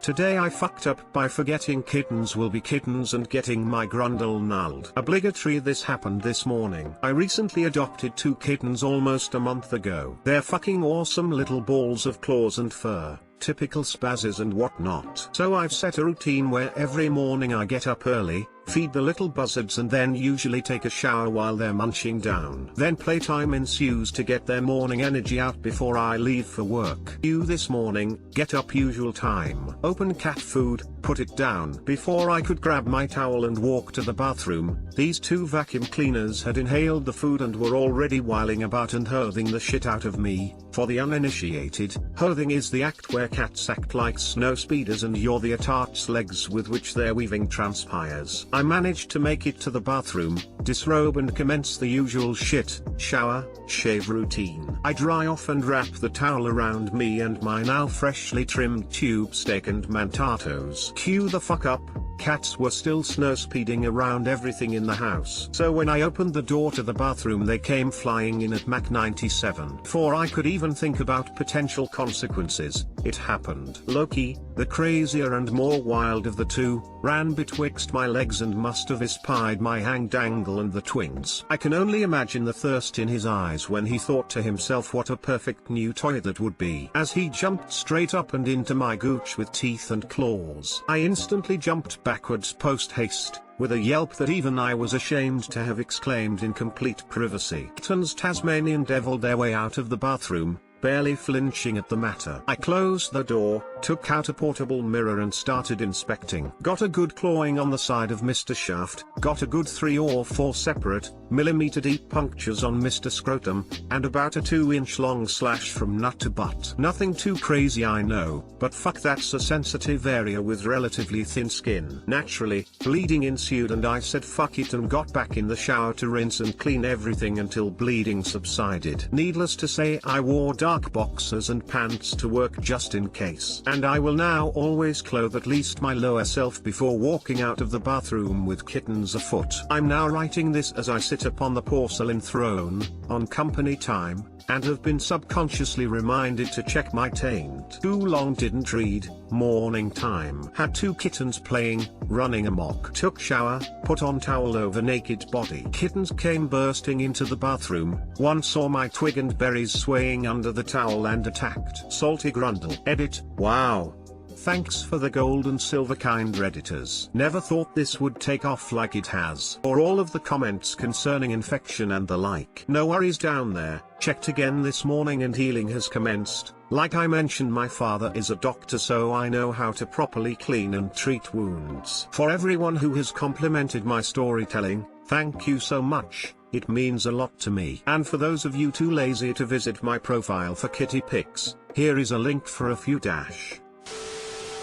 Today I fucked up by forgetting kittens will be kittens and getting my grundle nulled. Obligatory. This happened this morning. I recently adopted 2 kittens almost a month ago. They're fucking awesome little balls of claws and fur, typical spazzes and whatnot. So I've set a routine where every morning I get up early, feed the little buzzards and then usually take a shower while they're munching down. Then playtime ensues to get their morning energy out before I leave for work. This morning, get up usual time. Open cat food, put it down. Before I could grab my towel and walk to the bathroom, these 2 vacuum cleaners had inhaled the food and were already whiling about and holding the shit out of me. For the uninitiated, holding is the act where cats act like snow speeders and you're the tart's legs with which their weaving transpires. I managed to make it to the bathroom, disrobe and commence the usual shit, shower, shave routine. I dry off and wrap the towel around me and my now freshly trimmed tube steak and mantatos. Cue the fuck up, cats were still snow speeding around everything in the house. So when I opened the door to the bathroom they came flying in at Mach 97. Before I could even think about potential consequences, it happened. Loki, the crazier and more wild of the 2, ran betwixt my legs and must have espied my hang-dangle and the twins. I can only imagine the thirst in his eyes when he thought to himself what a perfect new toy that would be. As he jumped straight up and into my gooch with teeth and claws, I instantly jumped backwards post-haste, with a yelp that even I was ashamed to have exclaimed in complete privacy. Kittens Tasmanian deviled their way out of the bathroom, barely flinching at the matter. I closed the door, took out a portable mirror and started inspecting. Got a good clawing on the side of Mr. Shaft, got a good 3 or 4 separate, millimeter deep punctures on Mr. Scrotum, and about a 2-inch long slash from nut to butt. Nothing too crazy I know, but fuck, that's a sensitive area with relatively thin skin. Naturally, bleeding ensued and I said fuck it and got back in the shower to rinse and clean everything until bleeding subsided. Needless to say, I wore dark boxers and pants to work just in case. And I will now always clothe at least my lower self before walking out of the bathroom with kittens afoot. I'm now writing this as I sit upon the porcelain throne, on company time, and have been subconsciously reminded to check my taint. Too long didn't read. Morning time. Had 2 kittens playing, running amok. Took shower, put on towel over naked body. Kittens came bursting into the bathroom. One saw my twig and berries swaying under the towel and attacked. Salty grundle. Edit. Wow. Thanks for the gold and silver kind redditors. Never thought this would take off like it has. Or all of the comments concerning infection and the like. No worries down there. Checked again this morning and healing has commenced. Like I mentioned, my father is a doctor, so I know how to properly clean and treat wounds. For everyone who has complimented my storytelling, thank you so much. It means a lot to me. And for those of you too lazy to visit my profile for kitty pics, here is a link for a few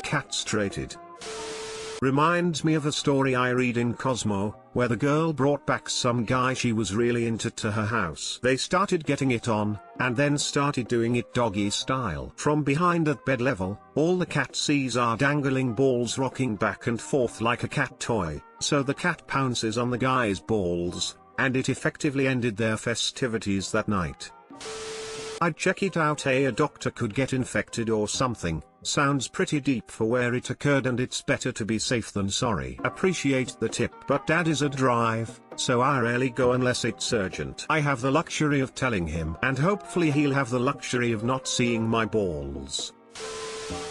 castrated. Reminds me of a story I read in Cosmo, where the girl brought back some guy she was really into to her house. They started getting it on, and then started doing it doggy style. From behind at bed level, all the cat sees are dangling balls rocking back and forth like a cat toy, so the cat pounces on the guy's balls, and it effectively ended their festivities that night. I'd check it out. A doctor could get infected or something. Sounds pretty deep for where it occurred, and it's better to be safe than sorry. Appreciate the tip, but dad is a drive, so I rarely go unless it's urgent. I have the luxury of telling him, and hopefully he'll have the luxury of not seeing my balls.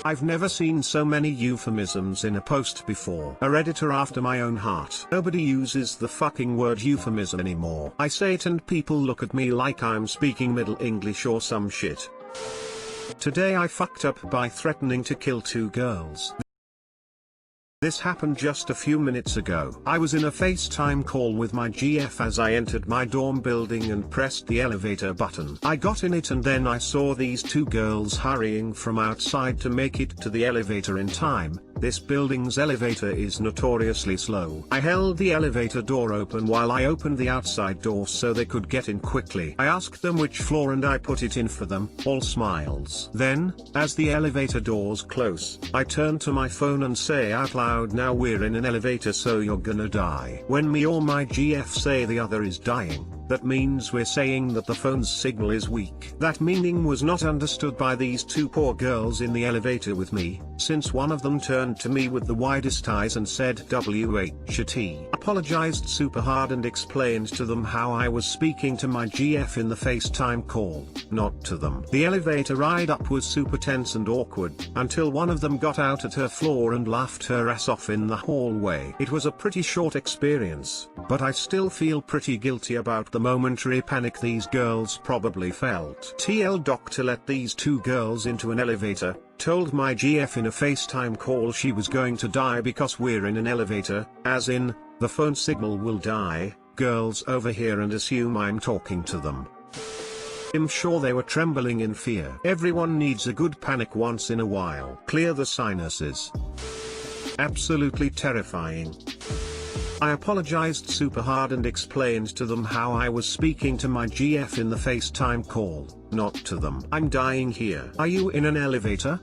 I've never seen so many euphemisms in a post before. A redditor after my own heart. Nobody uses the fucking word euphemism anymore. I say it and people look at me like I'm speaking Middle English or some shit. Today I fucked up by threatening to kill 2 girls. This happened just a few minutes ago. I was in a FaceTime call with my GF as I entered my dorm building and pressed the elevator button. I got in it and then I saw these 2 girls hurrying from outside to make it to the elevator in time. This building's elevator is notoriously slow. I held the elevator door open while I opened the outside door so they could get in quickly. I asked them which floor and I put it in for them, all smiles. Then, as the elevator doors close, I turn to my phone and say out loud, "Now we're in an elevator so you're gonna die." When me or my GF say the other is dying, that means we're saying that the phone's signal is weak. That meaning was not understood by these two poor girls in the elevator with me, since one of them turned to me with the widest eyes and said WHT. Apologized super hard and explained to them how I was speaking to my GF in the FaceTime call, not to them. The elevator ride up was super tense and awkward, until one of them got out at her floor and laughed her ass off in the hallway. It was a pretty short experience, but I still feel pretty guilty about the momentary panic these girls probably felt. TL doctor let these two girls into an elevator, told my GF in a FaceTime call she was going to die because we're in an elevator, as in, the phone signal will die. Girls overhear and assume I'm talking to them. I'm sure they were trembling in fear. Everyone needs a good panic once in a while. Clear the sinuses. Absolutely terrifying. I apologized super hard and explained to them how I was speaking to my GF in the FaceTime call, not to them. I'm dying here. Are you in an elevator?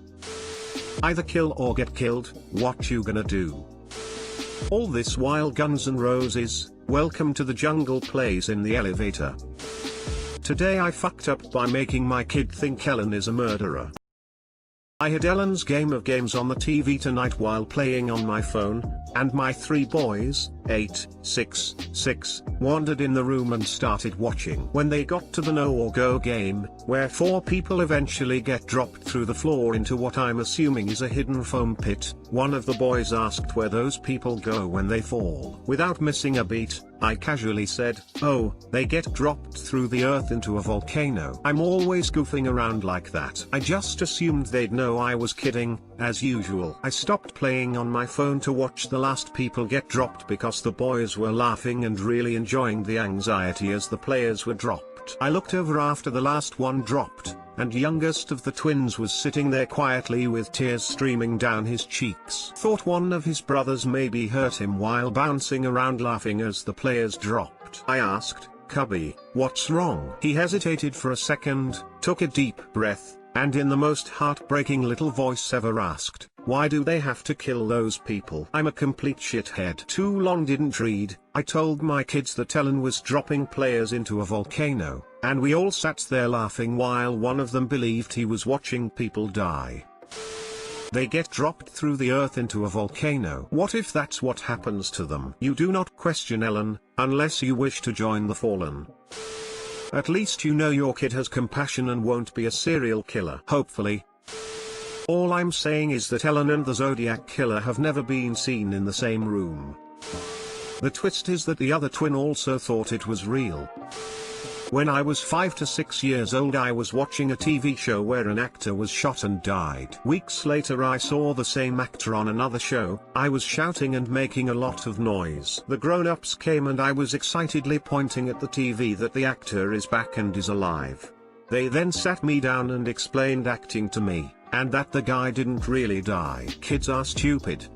Either kill or get killed, what you gonna do? All this while Guns N' Roses, Welcome to the Jungle plays in the elevator. Today I fucked up by making my kid think Ellen is a murderer. I had Ellen's Game of Games on the TV tonight while playing on my phone, and my three boys, 8, 6, 6, wandered in the room and started watching. When they got to the No or Go game, where 4 people eventually get dropped through the floor into what I'm assuming is a hidden foam pit, one of the boys asked where those people go when they fall. Without missing a beat, I casually said, "Oh, they get dropped through the earth into a volcano." I'm always goofing around like that. I just assumed they'd know I was kidding, as usual. I stopped playing on my phone to watch the last people get dropped because the boys were laughing and really enjoying the anxiety as the players were dropped. I looked over after the last one dropped, and youngest of the twins was sitting there quietly with tears streaming down his cheeks. Thought one of his brothers maybe hurt him while bouncing around laughing as the players dropped. I asked, "Cubby, what's wrong?" He hesitated for a second, took a deep breath, and in the most heartbreaking little voice ever asked, "Why do they have to kill those people?" I'm a complete shithead. Too long didn't read. I told my kids that Ellen was dropping players into a volcano, and we all sat there laughing while one of them believed he was watching people die. They get dropped through the earth into a volcano. What if that's what happens to them? You do not question Ellen, unless you wish to join the fallen. At least you know your kid has compassion and won't be a serial killer. Hopefully. All I'm saying is that Ellen and the Zodiac Killer have never been seen in the same room. The twist is that the other twin also thought it was real. When I was 5 to 6 years old, I was watching a TV show where an actor was shot and died. Weeks later I saw the same actor on another show. I was shouting and making a lot of noise. The grown-ups came and I was excitedly pointing at the TV that the actor is back and is alive. They then sat me down and explained acting to me, and that the guy didn't really die. Kids are stupid.